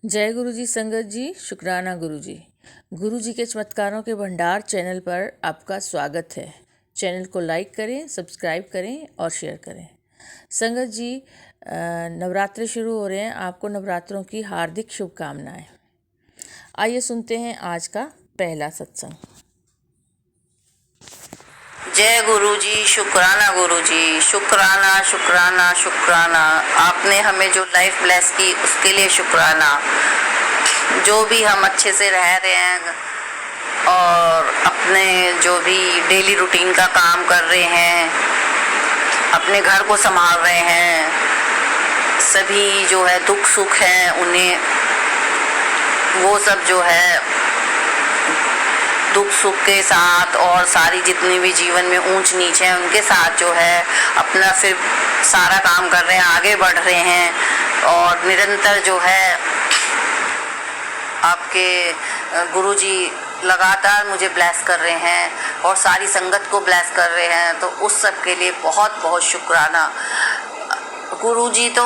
जय गुरु जी संगत जी, शुक्राना गुरु जी। गुरु जी के चमत्कारों के भंडार चैनल पर आपका स्वागत है। चैनल को लाइक करें, सब्सक्राइब करें और शेयर करें। संगत जी, नवरात्रि शुरू हो रहे हैं, आपको नवरात्रों की हार्दिक शुभकामनाएं। आइए सुनते हैं आज का पहला सत्संग। जय गुरु जी, शुक्राना गुरु जी, शुक्राना शुक्राना शुक्राना। आपने हमें जो लाइफ ब्लेस की उसके लिए शुक्राना। जो भी हम अच्छे से रह रहे हैं और अपने जो भी डेली रूटीन का काम कर रहे हैं, अपने घर को संभाल रहे हैं, सभी जो है दुख सुख है उन्हें वो सब जो है दुख सुख के साथ और सारी जितनी भी जीवन में ऊंच नीच है उनके साथ जो है अपना फिर सारा काम कर रहे हैं, आगे बढ़ रहे हैं और निरंतर जो है आपके गुरुजी लगातार मुझे ब्लेस कर रहे हैं और सारी संगत को ब्लेस कर रहे हैं। तो उस सब के लिए बहुत बहुत शुक्राना। गुरुजी तो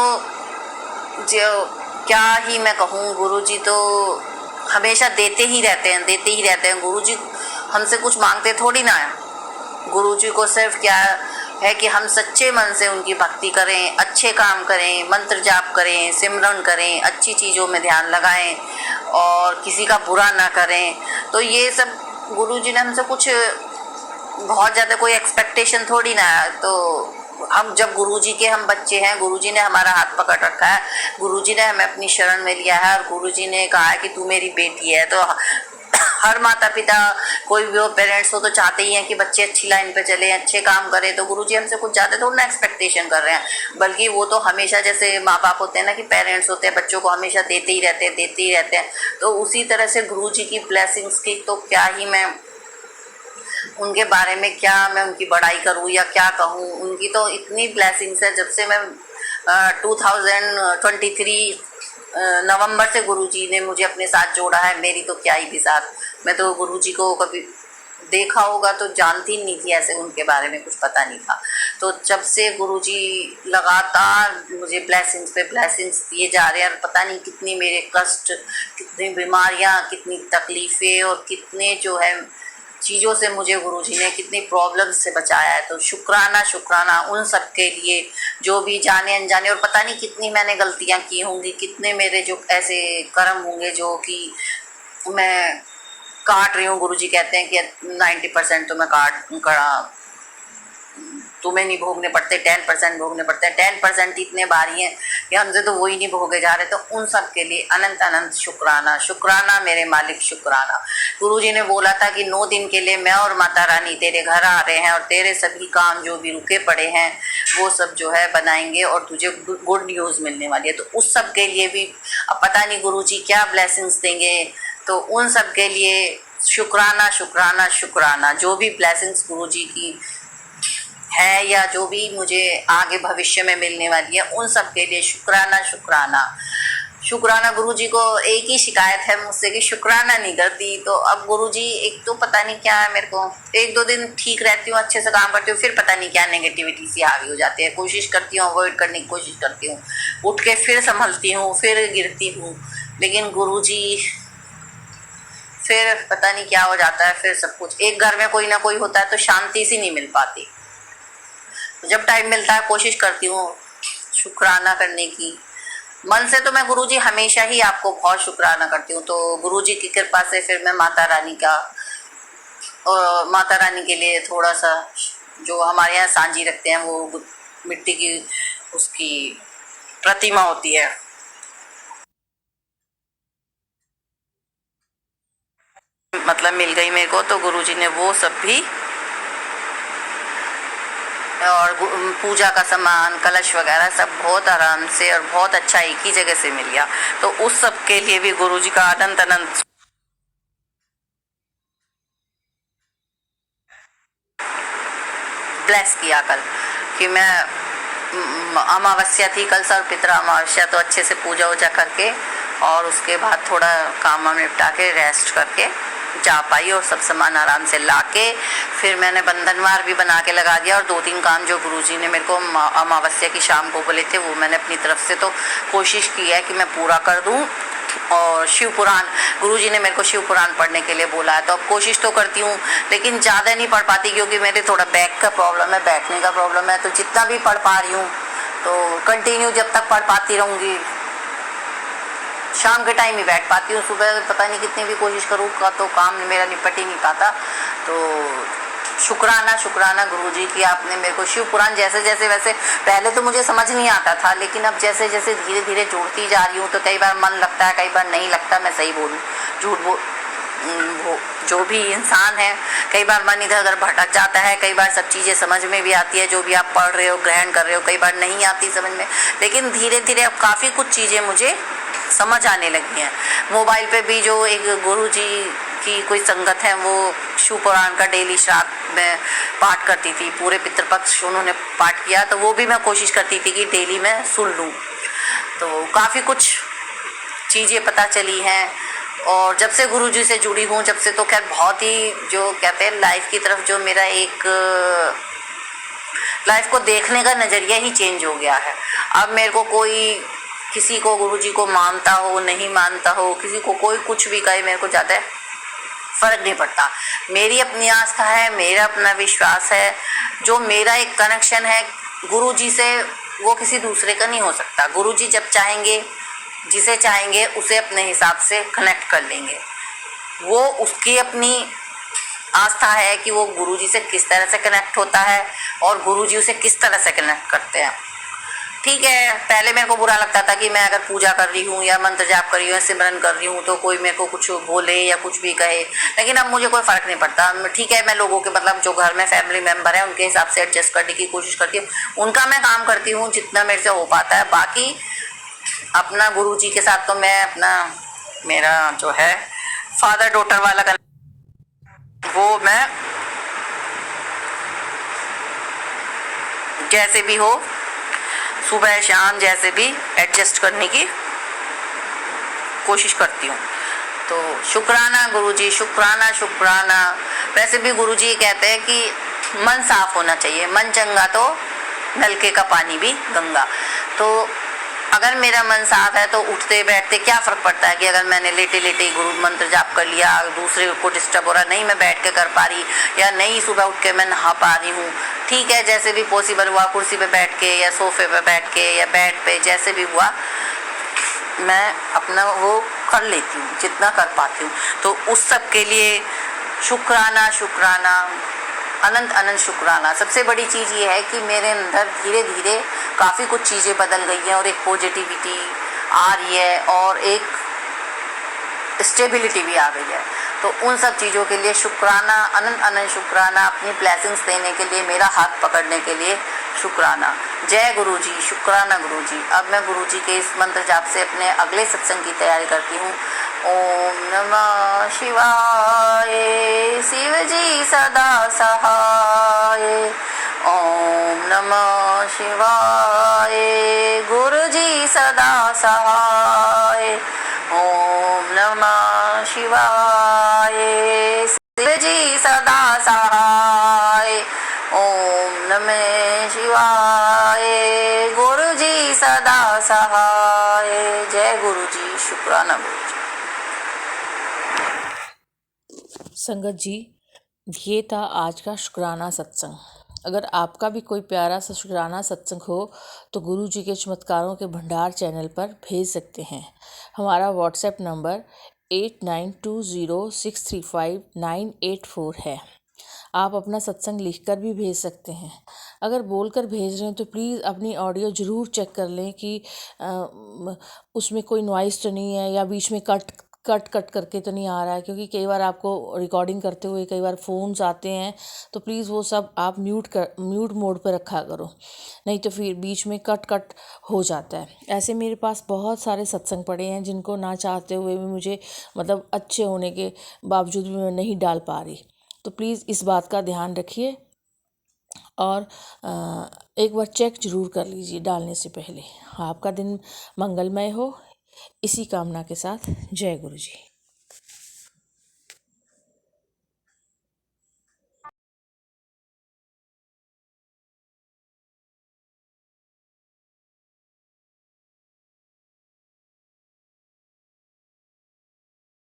जो क्या ही मैं कहूँ, गुरुजी तो हमेशा देते ही रहते हैं। गुरुजी हमसे कुछ मांगते थोड़ी ना है। गुरुजी को सिर्फ क्या है कि हम सच्चे मन से उनकी भक्ति करें, अच्छे काम करें, मंत्र जाप करें, सिमरन करें, अच्छी चीज़ों में ध्यान लगाएं और किसी का बुरा ना करें। तो ये सब गुरुजी ने हमसे कुछ बहुत ज़्यादा कोई एक्सपेक्टेशन थोड़ी ना है। तो हम जब गुरुजी के हम बच्चे हैं, गुरुजी ने हमारा हाथ पकड़ रखा है, गुरुजी ने हमें अपनी शरण में लिया है और गुरुजी ने कहा है कि तू मेरी बेटी है। तो हर माता पिता, कोई भी हो, पेरेंट्स हो, तो चाहते ही हैं कि बच्चे अच्छी लाइन पे चले, अच्छे काम करें। तो गुरुजी हमसे कुछ ज़्यादा थोड़ा ना एक्सपेक्टेशन कर रहे हैं, बल्कि वो तो हमेशा जैसे माँ बाप होते हैं ना कि पेरेंट्स होते हैं, बच्चों को हमेशा देते ही रहते हैं। तो उसी तरह से गुरुजी की ब्लेसिंग्स की तो क्या ही मैं उनके बारे में क्या मैं उनकी बड़ाई करूँ या क्या कहूँ। उनकी तो इतनी ब्लेसिंग्स है। जब से मैं 2023 नवंबर से गुरुजी ने मुझे अपने साथ जोड़ा है, मेरी तो क्या ही भी साथ। मैं तो गुरुजी को कभी देखा होगा तो जानती नहीं थी, ऐसे उनके बारे में कुछ पता नहीं था। तो जब से गुरुजी लगातार मुझे ब्लेसिंग्स पे ब्लेसिंग्स दिए जा रहे हैं और पता नहीं कितनी मेरे कष्ट, कितनी बीमारियां, कितनी तकलीफ़ें और कितने जो है चीज़ों से मुझे गुरुजी ने कितनी प्रॉब्लम्स से बचाया है। तो शुक्राना उन सब के लिए, जो भी जाने अनजाने और पता नहीं कितनी मैंने गलतियां की होंगी, कितने मेरे जो ऐसे कर्म होंगे जो कि मैं काट रही हूँ। गुरुजी कहते हैं कि 90% तो मैं तुम्हें नहीं भोगने पड़ते, 10% भोगने पड़ते हैं। 10% इतने भारी हैं कि हमसे तो वही नहीं भोगे जा रहे। तो उन सब के लिए अनंत अनंत शुक्राना मेरे मालिक, शुक्राना। गुरुजी ने बोला था कि 9 दिन के लिए मैं और माता रानी तेरे घर आ रहे हैं और तेरे सभी काम जो भी रुके पड़े हैं वो सब जो है बनाएंगे और तुझे गुड न्यूज़ मिलने वाली है। तो उस सब के लिए भी अब पता नहीं गुरुजी क्या ब्लेसिंग्स देंगे। तो उन सब के लिए शुक्राना। जो भी ब्लेसिंग्स गुरुजी की है या जो भी मुझे आगे भविष्य में मिलने वाली है, उन सब के लिए शुक्राना। गुरुजी को एक ही शिकायत है मुझसे कि शुक्राना नहीं करती। तो अब गुरुजी एक तो पता नहीं क्या है, मेरे को 1-2 दिन ठीक रहती हूँ, अच्छे से काम करती हूँ, फिर पता नहीं क्या नेगेटिविटी सी हावी हो जाती है। कोशिश करती हूँ अवॉइड करने की कोशिश करती हूँ, उठ के फिर संभलती हूँ, फिर गिरती हूँ, लेकिन गुरुजी फिर पता नहीं क्या हो जाता है। फिर सब कुछ एक घर में कोई ना कोई होता है तो शांति सी नहीं मिल पाती। जब टाइम मिलता है कोशिश करती हूँ शुक्राना करने की। मन से तो मैं गुरुजी हमेशा ही आपको बहुत शुक्राना करती हूँ। तो गुरुजी की कृपा से फिर मैं माता रानी के लिए थोड़ा सा, जो हमारे यहाँ सांझी रखते हैं, वो मिट्टी की उसकी प्रतिमा होती है, मतलब मिल गई मेरे को। तो गुरुजी ने वो सब भी और पूजा का सामान, कलश वगैरह सब बहुत आराम से और बहुत अच्छा एक ही जगह से मिल गया। तो उस सब के लिए भी गुरुजी का अनंत अनंत ब्लेस किया कल कि मैं अमावस्या थी कल, सर पितरा अमावस्या, तो अच्छे से पूजा वूजा करके और उसके बाद थोड़ा काम वाम निपटा के रेस्ट करके जा पाई और सब सामान आराम से लाके फिर मैंने बंधनवार भी बना के लगा दिया। और 2-3 काम जो गुरुजी ने मेरे को अमावस्या की शाम को बोले थे वो मैंने अपनी तरफ से तो कोशिश की है कि मैं पूरा कर दूं। और शिव पुराण, गुरुजी ने मेरे को शिव पुराण पढ़ने के लिए बोला है। तो अब कोशिश तो करती हूँ, लेकिन ज़्यादा नहीं पढ़ पाती क्योंकि मेरे थोड़ा बैक का प्रॉब्लम है, बैठने का प्रॉब्लम है। तो जितना भी पढ़ पा रही हूँ तो कंटिन्यू जब तक पढ़ पाती रहूँगी। शाम के टाइम ही बैठ पाती हूँ, सुबह पता नहीं कितनी भी कोशिश करूँ का तो काम मेरा निपट ही नहीं पाता। तो शुक्राना गुरुजी की, आपने मेरे को शिव पुराण जैसे जैसे, वैसे पहले तो मुझे समझ नहीं आता था, लेकिन अब जैसे जैसे धीरे धीरे जोड़ती जा रही हूँ तो कई बार मन लगता है, कई बार नहीं लगता। मैं सही बोलूँ झूठ वो जो भी इंसान है, कई बार मन इधर उधर भटक जाता है, कई बार सब चीज़ें समझ में भी आती है जो भी आप पढ़ रहे हो, ग्रहण कर रहे हो, कई बार नहीं आती समझ में। लेकिन धीरे धीरे अब काफ़ी कुछ चीज़ें मुझे समझ आने लगी हैं। मोबाइल पे भी जो एक गुरुजी की कोई संगत है, वो शिव पुराण का डेली श्राद्ध में पाठ करती थी, पूरे पितृपक्ष उन्होंने पाठ किया, तो वो भी मैं कोशिश करती थी कि डेली मैं सुन लूँ। तो काफ़ी कुछ चीज़ें पता चली हैं। और जब से गुरुजी से जुड़ी हूँ, जब से तो खैर बहुत ही, जो कहते हैं लाइफ की तरफ, जो मेरा एक लाइफ को देखने का नज़रिया ही चेंज हो गया है। अब मेरे को कोई, किसी को गुरुजी को मानता हो नहीं मानता हो, किसी को कोई कुछ भी कहे, मेरे को ज़्यादा फ़र्क नहीं पड़ता। मेरी अपनी आस्था है, मेरा अपना विश्वास है, जो मेरा एक कनेक्शन है गुरुजी से, वो किसी दूसरे का नहीं हो सकता। गुरुजी जब चाहेंगे, जिसे चाहेंगे उसे अपने हिसाब से कनेक्ट कर लेंगे। वो उसकी अपनी आस्था है कि वो गुरुजी से किस तरह से कनेक्ट होता है और गुरुजी उसे किस तरह से कनेक्ट करते हैं। ठीक है, पहले मेरे को बुरा लगता था कि मैं अगर पूजा कर रही हूँ या मंत्र जाप कर रही हूँ या सिमरन कर रही हूँ तो कोई मेरे को कुछ बोले या कुछ भी कहे, लेकिन अब मुझे कोई फ़र्क नहीं पड़ता। ठीक है, मैं लोगों के, मतलब जो घर में फैमिली मेम्बर है उनके हिसाब से एडजस्ट करने की कोशिश करती हूँ, उनका मैं काम करती हूँ जितना मेरे से हो पाता है। बाकी अपना गुरुजी के साथ तो मैं अपना, मेरा जो है फादर डॉटर वाला वो मैं जैसे भी हो, सुबह शाम जैसे भी एडजस्ट करने की कोशिश करती हूँ। तो शुक्राना गुरुजी, शुक्राना। वैसे भी गुरुजी कहते हैं कि मन साफ होना चाहिए, मन चंगा तो नलके का पानी भी गंगा। तो अगर मेरा मन साफ है तो उठते बैठते क्या फ़र्क पड़ता है कि अगर मैंने लेटे लेटे गुरु मंत्र जाप कर लिया, दूसरे को डिस्टर्ब हो रहा, नहीं मैं बैठ के कर पा रही, या नहीं सुबह उठ के मैं नहा पा रही हूँ। ठीक है, जैसे भी पॉसिबल हुआ, कुर्सी पे बैठ के या सोफे पे बैठ के या बेड पे, जैसे भी हुआ मैं अपना वो कर लेती हूँ, जितना कर पाती हूँ। तो उस सब के लिए शुक्राना, अनंत शुक्राना। सबसे बड़ी चीज़ ये है कि मेरे अंदर धीरे धीरे काफ़ी कुछ चीज़ें बदल गई हैं और एक पॉजिटिविटी आ रही है और एक स्टेबिलिटी भी आ गई है। तो उन सब चीज़ों के लिए शुक्राना, अनंत शुक्राना। अपनी ब्लेसिंग्स देने के लिए, मेरा हाथ पकड़ने के लिए शुक्राना। जय गुरुजी, शुक्राना गुरुजी। अब मैं गुरुजी के इस मंत्र जाप से अपने अगले सत्संग की तैयारी करती हूँ। ओम नमः शिवाय, शिव जी सदा सहाय। ओम नमः शिवाय, गुरु जी सदा सहाय। ओम नमः शिवाय, शिव जी सदा सहाय। ओम नमः शिवाय, गुरु जी सदा सहाय। जय गुरु जी, शुक्राना गुरु जी। संगत जी, ये था आज का शुक्राना सत्संग। अगर आपका भी कोई प्यारा सा शुक्राना सत्संग हो तो गुरु जी के चमत्कारों के भंडार चैनल पर भेज सकते हैं। हमारा व्हाट्सएप नंबर 8920635984 है। आप अपना सत्संग लिखकर भी भेज सकते हैं। अगर बोलकर भेज रहे हैं तो प्लीज़ अपनी ऑडियो ज़रूर चेक कर लें कि उसमें कोई नॉइज़ तो नहीं है या बीच में कट करके तो नहीं आ रहा है, क्योंकि कई बार आपको रिकॉर्डिंग करते हुए कई बार फ़ोन्स आते हैं, तो प्लीज़ वो सब आप म्यूट मोड पर रखा करो, नहीं तो फिर बीच में कट हो जाता है। ऐसे मेरे पास बहुत सारे सत्संग पड़े हैं जिनको ना चाहते हुए भी मुझे, मतलब अच्छे होने के बावजूद भी मैं नहीं डाल पा रही। तो प्लीज़ इस बात का ध्यान रखिए और एक बार चेक ज़रूर कर लीजिए डालने से पहले। आपका दिन मंगलमय हो, इसी कामना के साथ जय गुरु जी।